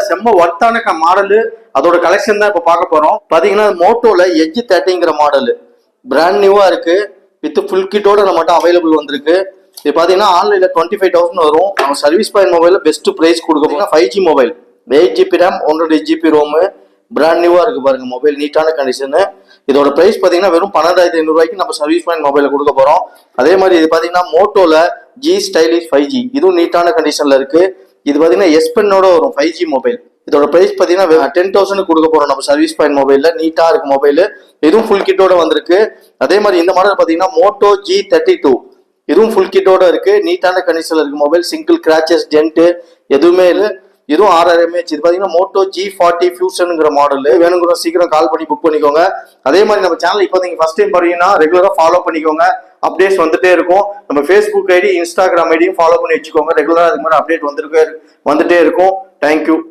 செம்ம ஒர்த்தான மாடலு அதோட கலெக்ஷன் தான் இப்போ பார்க்க போறோம். பாத்தீங்கன்னா மோட்டோல எட்ஜ் 30ங்கிற மாடலு பிராண்ட் நியூவா இருக்கு. வித் ஃபுல் கிட்டோட நம்மகிட்ட அவைலபிள் வந்திருக்கு. இது பாத்தீங்கன்னா ஆன்லைன்ல 25,000 வரும். நம்ம சர்வீஸ் பாயிண்ட் மொபைல பெஸ்ட் பிரைஸ் கொடுக்க போறோம். 5G mobile 8GB RAM 128GB Rome brand நியூவா இருக்கு பாருங்க. மொபைல் நீட்டான கண்டிஷனு. இதோட பிரைஸ் பாத்தீங்கன்னா வெறும் 12,500 ரூபாய்க்கு நம்ம சர்வீஸ் பாயிண்ட் மொபைல கொடுக்க போறோம். அதே மாதிரி இது பாத்தீங்கன்னா மோட்டோல G ஸ்டைலிஷ் 5G இதுவும் நீட்டான கண்டிஷன்ல இருக்கு. இது பாத்தீங்கன்னா S Penஓட வரும் 5G மொபைல். இதோட பிரைஸ் பாத்தீங்கன்னா 10,000 கொடுக்க போறோம் நம்ம சர்வீஸ் பாயிண்ட் மொபைல்ல. நீட்டா இருக்கு மொபைல். இதுவும் ஃபுல் கிட்டோட வந்திருக்கு. அதே மாதிரி இந்த மாடல் பாத்தீங்கன்னா மோட்டோ G32 இதுவும் ஃபுல் கிட்டோட இருக்கு. நீட்டான கண்டிஷன்ல இருக்கு மொபைல். சிங்கிள் கிராச்சஸ் டென்ட் எதுவுமே இல்லை. இதுவும் 6000 mAh. இது பாத்தீங்கன்னா மோட்டோ G40 ஃபியூஷன்ங்கிற மாடல். வேணுங்கிற சீக்கிரம் கால் பண்ணி புக் பண்ணிக்கோங்க. அதே மாதிரி நம்ம சேனல் இப்போ நீங்க ஃபர்ஸ்ட் டைம் பாத்தீங்கன்னா ரெகுலரா ஃபாலோ பண்ணிக்கோங்க. அப்டேட்ஸ் வந்துட்டே இருக்கும். நம்ம Facebook ஐடி இன்ஸ்டாகிராம் ஐடியும் ஃபாலோ பண்ணி வச்சுக்கோங்க. ரெகுலரா அதுக்கு மாதிரி அப்டேட் வந்துட்டே இருக்கும். தேங்க்யூ.